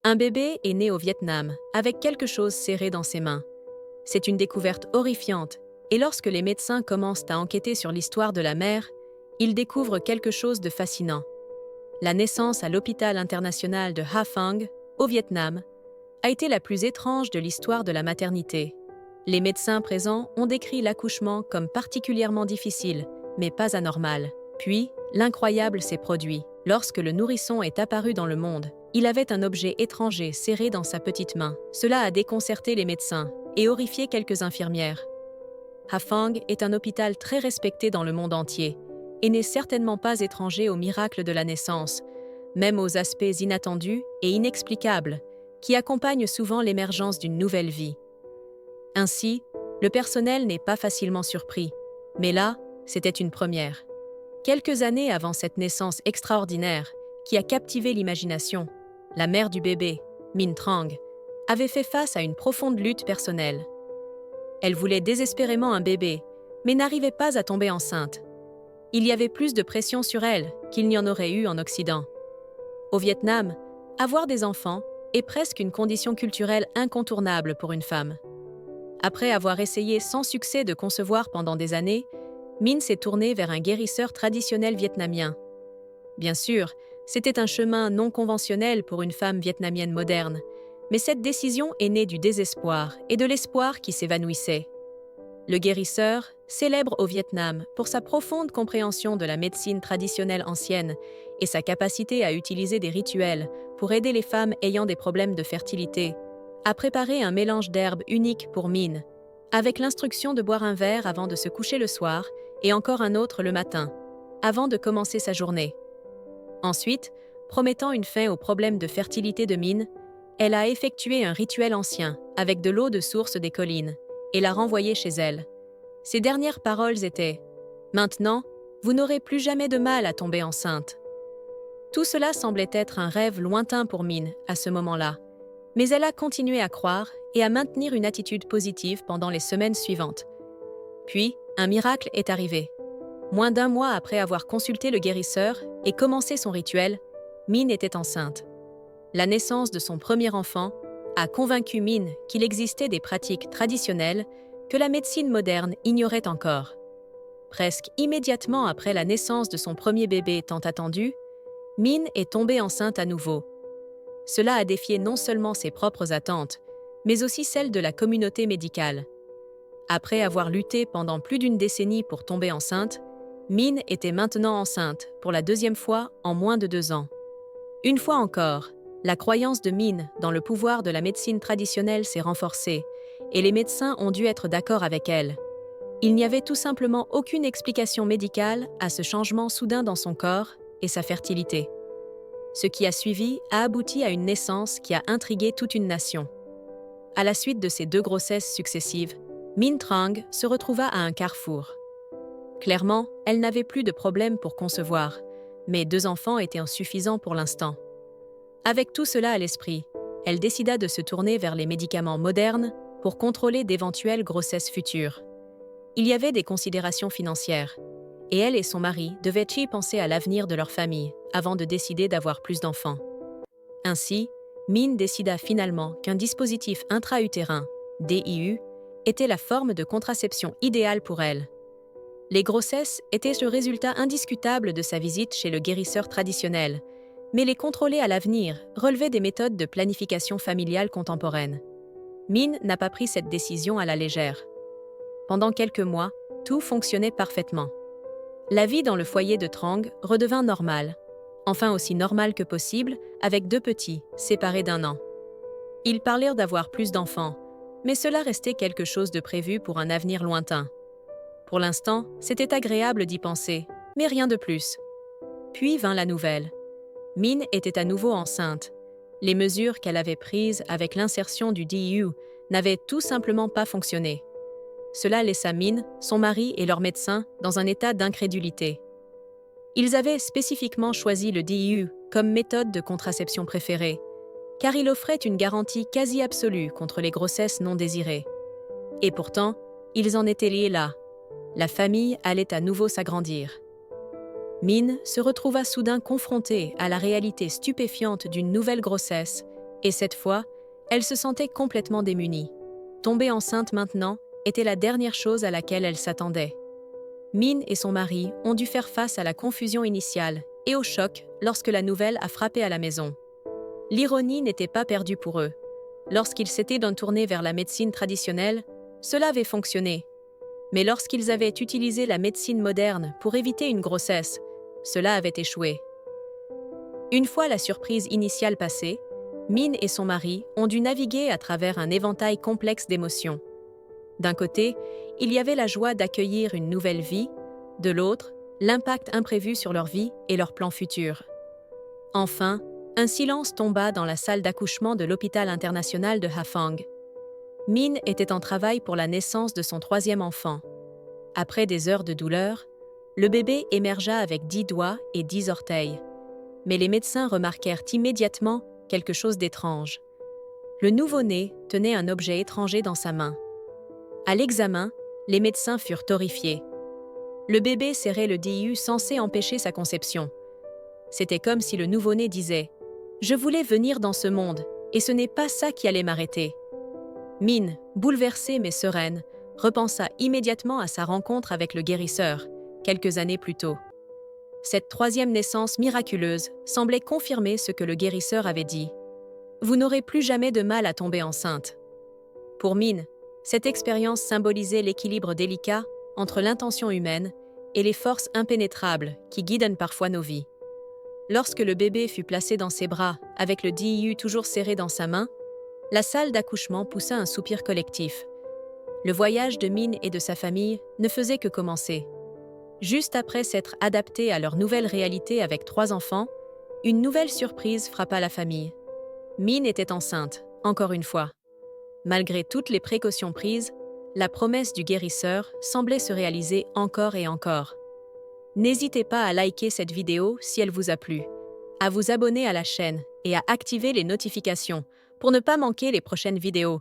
Un bébé est né au Vietnam, avec quelque chose serré dans ses mains. C'est une découverte horrifiante, et lorsque les médecins commencent à enquêter sur l'histoire de la mère, ils découvrent quelque chose de fascinant. La naissance à l'hôpital international de Ha Phang, au Vietnam, a été la plus étrange de l'histoire de la maternité. Les médecins présents ont décrit l'accouchement comme particulièrement difficile, mais pas anormal. Puis, l'incroyable s'est produit. Lorsque le nourrisson est apparu dans le monde, il avait un objet étranger serré dans sa petite main. Cela a déconcerté les médecins et horrifié quelques infirmières. Ha Phang est un hôpital très respecté dans le monde entier et n'est certainement pas étranger au miracle de la naissance, même aux aspects inattendus et inexplicables qui accompagnent souvent l'émergence d'une nouvelle vie. Ainsi, le personnel n'est pas facilement surpris, mais là, c'était une première. Quelques années avant cette naissance extraordinaire qui a captivé l'imagination, la mère du bébé, Minh Trang, avait fait face à une profonde lutte personnelle. Elle voulait désespérément un bébé, mais n'arrivait pas à tomber enceinte. Il y avait plus de pression sur elle qu'il n'y en aurait eu en Occident. Au Vietnam, avoir des enfants est presque une condition culturelle incontournable pour une femme. Après avoir essayé sans succès de concevoir pendant des années, Minh s'est tournée vers un guérisseur traditionnel vietnamien. Bien sûr, c'était un chemin non conventionnel pour une femme vietnamienne moderne, mais cette décision est née du désespoir et de l'espoir qui s'évanouissait. Le guérisseur, célèbre au Vietnam pour sa profonde compréhension de la médecine traditionnelle ancienne et sa capacité à utiliser des rituels pour aider les femmes ayant des problèmes de fertilité, a préparé un mélange d'herbes unique pour Minh, avec l'instruction de boire un verre avant de se coucher le soir et encore un autre le matin, avant de commencer sa journée. Ensuite, promettant une fin aux problèmes de fertilité de Minh, elle a effectué un rituel ancien avec de l'eau de source des collines et l'a renvoyé chez elle. Ses dernières paroles étaient « Maintenant, vous n'aurez plus jamais de mal à tomber enceinte ». Tout cela semblait être un rêve lointain pour Minh à ce moment-là, mais elle a continué à croire et à maintenir une attitude positive pendant les semaines suivantes. Puis, un miracle est arrivé. Moins d'un mois après avoir consulté le guérisseur et commencé son rituel, Minh était enceinte. La naissance de son premier enfant a convaincu Minh qu'il existait des pratiques traditionnelles que la médecine moderne ignorait encore. Presque immédiatement après la naissance de son premier bébé tant attendu, Minh est tombée enceinte à nouveau. Cela a défié non seulement ses propres attentes, mais aussi celles de la communauté médicale. Après avoir lutté pendant plus d'une décennie pour tomber enceinte, Minh était maintenant enceinte pour la deuxième fois en moins de 2 ans. Une fois encore, la croyance de Minh dans le pouvoir de la médecine traditionnelle s'est renforcée et les médecins ont dû être d'accord avec elle. Il n'y avait tout simplement aucune explication médicale à ce changement soudain dans son corps et sa fertilité. Ce qui a suivi a abouti à une naissance qui a intrigué toute une nation. À la suite de ces 2 grossesses successives, Minh Trang se retrouva à un carrefour. Clairement, elle n'avait plus de problème pour concevoir, mais 2 enfants étaient insuffisants pour l'instant. Avec tout cela à l'esprit, elle décida de se tourner vers les médicaments modernes pour contrôler d'éventuelles grossesses futures. Il y avait des considérations financières, et elle et son mari devaient y penser à l'avenir de leur famille avant de décider d'avoir plus d'enfants. Ainsi, Minh décida finalement qu'un dispositif intra-utérin, DIU, était la forme de contraception idéale pour elle. Les grossesses étaient le résultat indiscutable de sa visite chez le guérisseur traditionnel, mais les contrôler à l'avenir relevait des méthodes de planification familiale contemporaine. Minh n'a pas pris cette décision à la légère. Pendant quelques mois, tout fonctionnait parfaitement. La vie dans le foyer de Trang redevint normale, enfin aussi normale que possible, avec 2 petits, séparés d'1 an. Ils parlèrent d'avoir plus d'enfants, mais cela restait quelque chose de prévu pour un avenir lointain. Pour l'instant, c'était agréable d'y penser, mais rien de plus. Puis vint la nouvelle. Minh était à nouveau enceinte. Les mesures qu'elle avait prises avec l'insertion du DIU n'avaient tout simplement pas fonctionné. Cela laissa Minh, son mari et leur médecin dans un état d'incrédulité. Ils avaient spécifiquement choisi le DIU comme méthode de contraception préférée, car il offrait une garantie quasi absolue contre les grossesses non désirées. Et pourtant, ils en étaient liés là. La famille allait à nouveau s'agrandir. Minh se retrouva soudain confrontée à la réalité stupéfiante d'une nouvelle grossesse Et cette fois, elle se sentait complètement démunie. Tomber enceinte maintenant était la dernière chose à laquelle elle s'attendait. Min et son mari ont dû faire face à la confusion initiale et au choc lorsque la nouvelle a frappé à la maison. L'ironie n'était pas perdue pour eux. Lorsqu'ils s'étaient tournés vers la médecine traditionnelle, cela avait fonctionné. Mais lorsqu'ils avaient utilisé la médecine moderne pour éviter une grossesse, cela avait échoué. Une fois la surprise initiale passée, Min et son mari ont dû naviguer à travers un éventail complexe d'émotions. D'un côté, il y avait la joie d'accueillir une nouvelle vie, de l'autre, l'impact imprévu sur leur vie et leurs plans futurs. Enfin, un silence tomba dans la salle d'accouchement de l'hôpital international de Hafang. Min était en travail pour la naissance de son 3e enfant. Après des heures de douleur, le bébé émergea avec 10 doigts et 10 orteils. Mais les médecins remarquèrent immédiatement quelque chose d'étrange. Le nouveau-né tenait un objet étranger dans sa main. À l'examen, les médecins furent horrifiés. Le bébé serrait le DIU censé empêcher sa conception. C'était comme si le nouveau-né disait « Je voulais venir dans ce monde, et ce n'est pas ça qui allait m'arrêter ». Min, bouleversée mais sereine, repensa immédiatement à sa rencontre avec le guérisseur, quelques années plus tôt. Cette 3e naissance miraculeuse semblait confirmer ce que le guérisseur avait dit. « Vous n'aurez plus jamais de mal à tomber enceinte ». Pour Min, cette expérience symbolisait l'équilibre délicat entre l'intention humaine et les forces impénétrables qui guident parfois nos vies. Lorsque le bébé fut placé dans ses bras, avec le DIU toujours serré dans sa main, la salle d'accouchement poussa un soupir collectif. Le voyage de Min et de sa famille ne faisait que commencer. Juste après s'être adaptés à leur nouvelle réalité avec 3 enfants, une nouvelle surprise frappa la famille. Min était enceinte, encore une fois. Malgré toutes les précautions prises, la promesse du guérisseur semblait se réaliser encore et encore. N'hésitez pas à liker cette vidéo si elle vous a plu, à vous abonner à la chaîne et à activer les notifications pour ne pas manquer les prochaines vidéos.